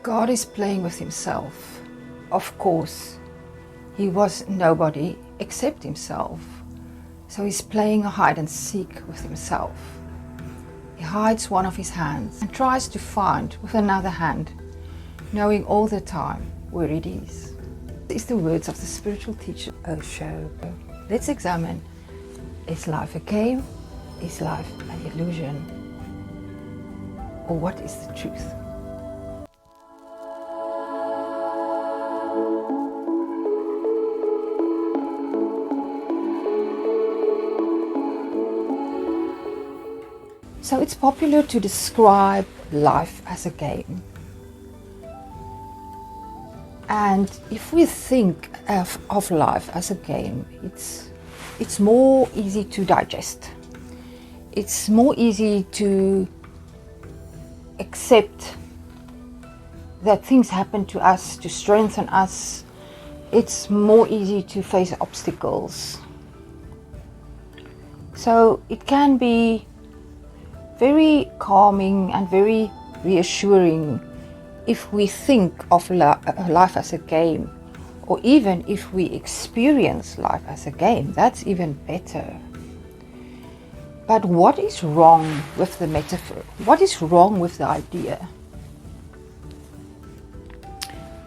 God is playing with himself. Of course, he was nobody except himself. So he's playing a hide and seek with himself. He hides one of his hands and tries to find with another hand, knowing all the time where it is. These are the words of the spiritual teacher Osho. Let's examine, is life a game? Is life an illusion? Or what is the truth? So it's popular to describe life as a game. And if we think of life as a game, it's more easy to digest. It's more easy to accept that things happen to us to strengthen us. It's more easy to face obstacles. So it can be very calming and very reassuring if we think of life as a game, or even if we experience life as a game. That's even better. But what is wrong with the metaphor? What is wrong with the idea?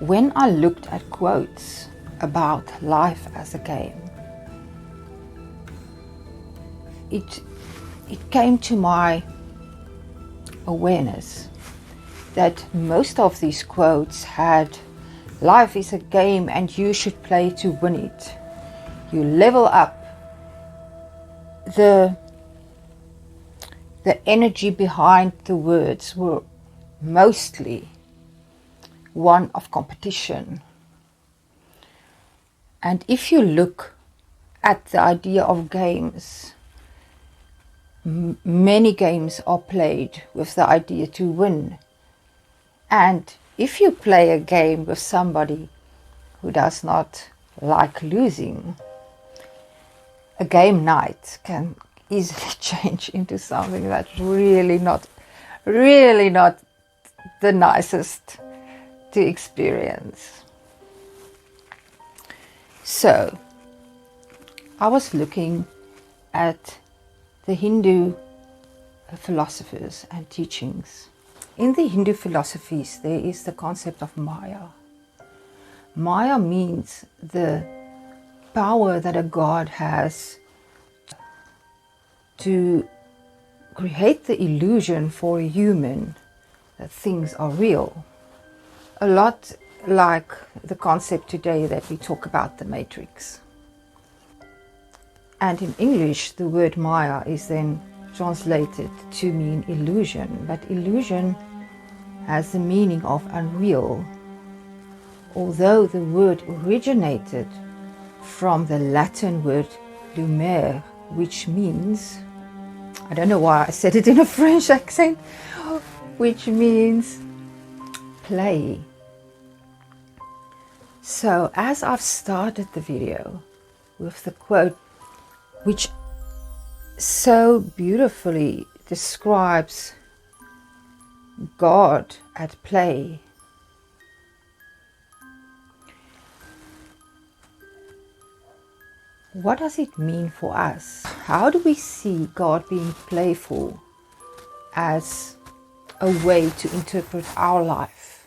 When I looked at quotes about life as a game, it came to my awareness that most of these quotes had life is a game and you should play to win it. You level up. The energy behind the words were mostly one of competition. And if you look at the idea of games, many games are played with the idea to win. And if you play a game with somebody who does not like losing, a game night can easily change into something that's really not the nicest to experience. So I was looking at the Hindu philosophers and teachings. In the Hindu philosophies, there is the concept of Maya. Maya means the power that a god has to create the illusion for a human that things are real. A lot like the concept today that we talk about the Matrix. And in English, the word Maya is then translated to mean illusion, but illusion has the meaning of unreal, although the word originated from the Latin word lumere, which means, I don't know why I said it in a French accent, which means play. So as I've started the video with the quote, which so beautifully describes God at play, what does it mean for us? How do we see God being playful as a way to interpret our life?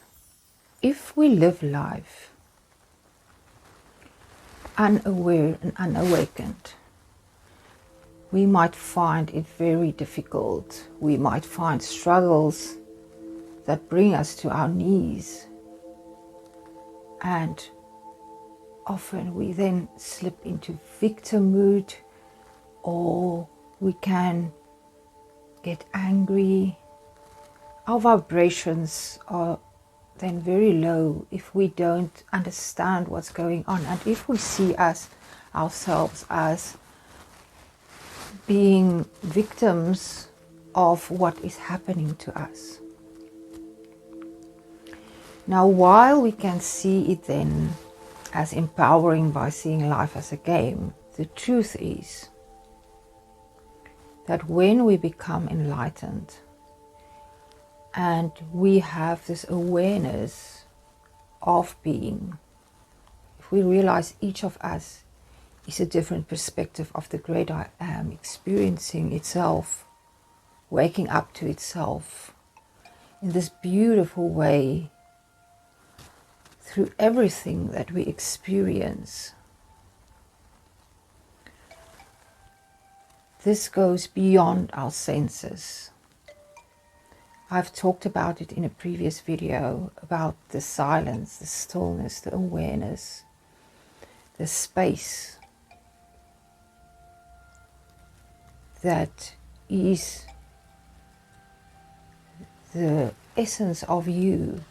If we live life unaware and unawakened, we might find it very difficult. We might find struggles that bring us to our knees. And often we then slip into victimhood, or we can get angry. Our vibrations are then very low if we don't understand what's going on, and if we see ourselves as being victims of what is happening to us. Now, while we can see it then as empowering by seeing life as a game, the truth is that when we become enlightened, And we have this awareness of being. If we realize each of us is a different perspective of the great I Am, experiencing itself, waking up to itself in this beautiful way through everything that we experience. This goes beyond our senses. I've talked about it in a previous video about the silence, the stillness, the awareness, the space that is the essence of you,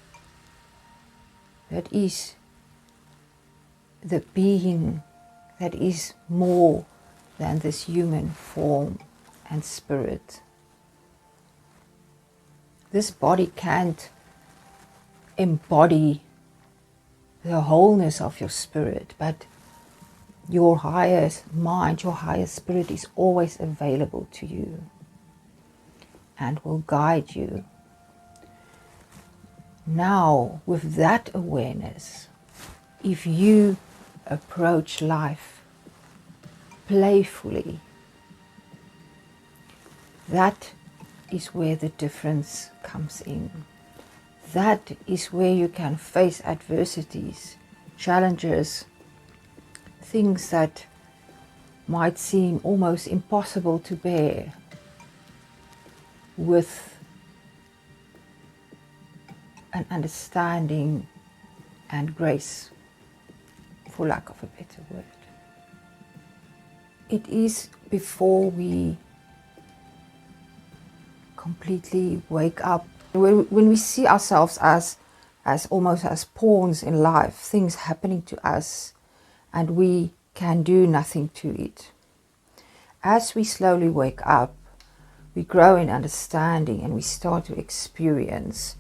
that is the being that is more than this human form and spirit. This body can't embody the wholeness of your spirit, but your higher mind, your higher spirit is always available to you and will guide you. Now, with that awareness, if you approach life playfully, that is where the difference comes in. That is where you can face adversities, challenges, things that might seem almost impossible to bear, with an understanding and grace, for lack of a better word. It is before we completely wake up, when we see ourselves as almost as pawns in life, things happening to us and we can do nothing to it. As we slowly wake up, we grow in understanding and we start to experience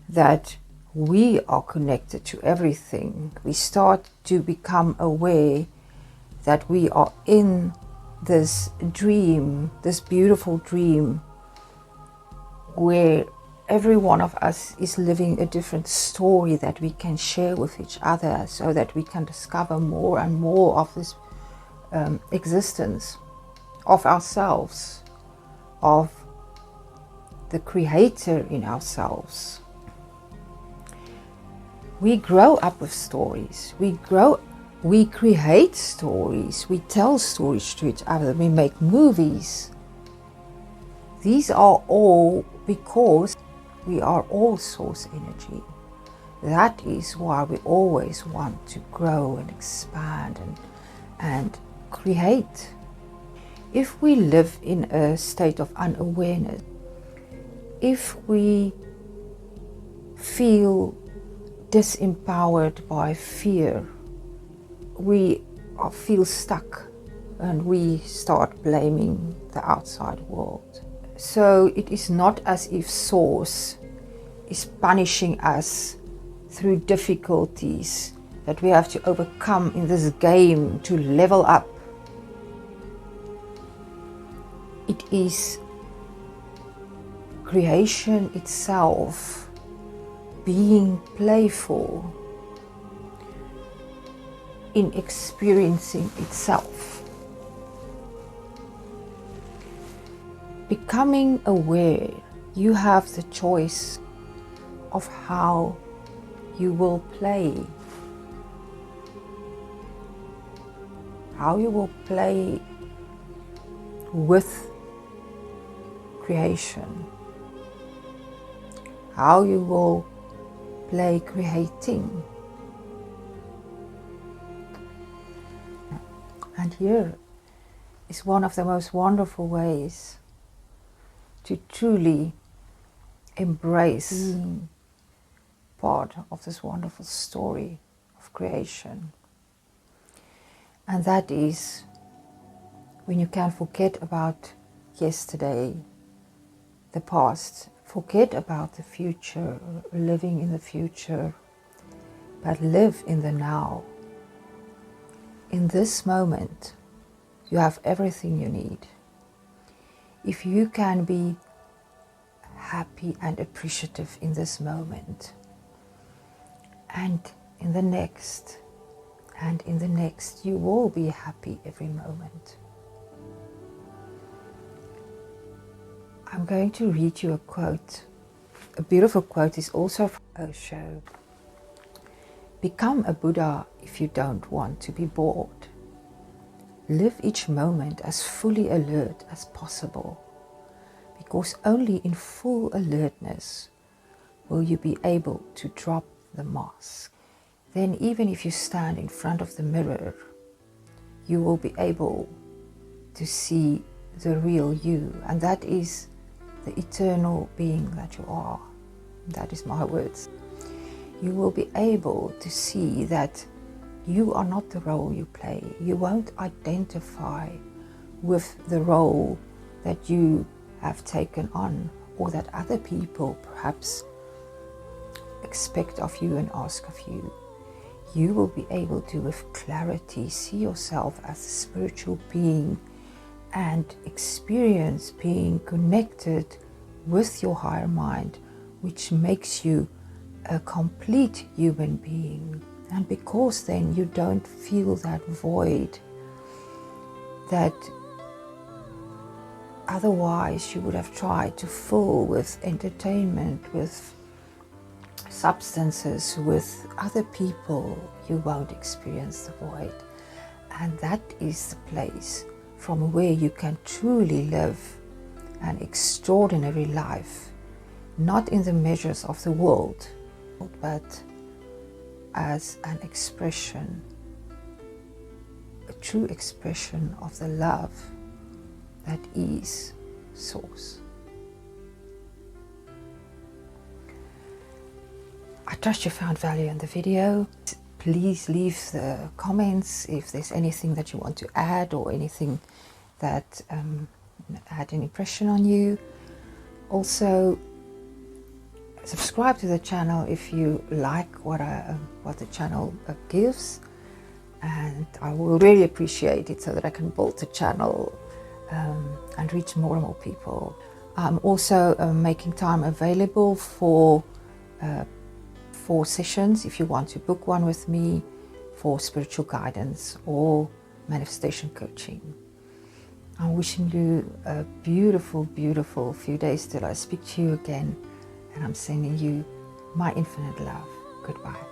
that we are connected to everything. We start to become aware that we are in this dream, this beautiful dream, where every one of us is living a different story that we can share with each other, so that we can discover more and more of this existence of ourselves, of the creator in ourselves. We grow up with stories. We create stories. We tell stories to each other. We make movies. These are all because we are all source energy. That is why we always want to grow and expand and create. If we live in a state of unawareness, if we feel disempowered by fear, we feel stuck and we start blaming the outside world. So it is not as if Source is punishing us through difficulties that we have to overcome in this game to level up. It is creation itself being playful in experiencing itself. Becoming aware, you have the choice of how you will play. How you will play with creation. How you will play creating. And here is one of the most wonderful ways to truly embrace part of this wonderful story of creation. And that is when you can forget about yesterday, the past, forget about the future, living in the future, but live in the now. In this moment, you have everything you need. If you can be happy and appreciative in this moment. And in the next, and in the next, you will be happy every moment. I'm going to read you a quote. A beautiful quote is also from Osho. Become a Buddha if you don't want to be bored. Live each moment as fully alert as possible, because only in full alertness will you be able to drop the mask. Then even if you stand in front of the mirror, you will be able to see the real you, and that is the eternal being that you are. That is my words. You will be able to see that you are not the role you play. You won't identify with the role that you have taken on, or that other people perhaps expect of you and ask of you. You will be able to, with clarity, see yourself as a spiritual being and experience being connected with your higher mind, which makes you a complete human being. And because then you don't feel that void that otherwise you would have tried to fill with entertainment, with substances, with other people, you won't experience the void. And that is the place from where you can truly live an extraordinary life, not in the measures of the world, but as an expression, a true expression of the love that is Source. I trust you found value in the video. Please leave the comments if there's anything that you want to add or anything that had an impression on you. Also, subscribe to the channel if you like what the channel gives, and I will really appreciate it so that I can build the channel and reach more and more people. I'm also making time available for 4 sessions if you want to book one with me for spiritual guidance or manifestation coaching. I'm wishing you a beautiful, beautiful few days till I speak to you again, and I'm sending you my infinite love. Goodbye.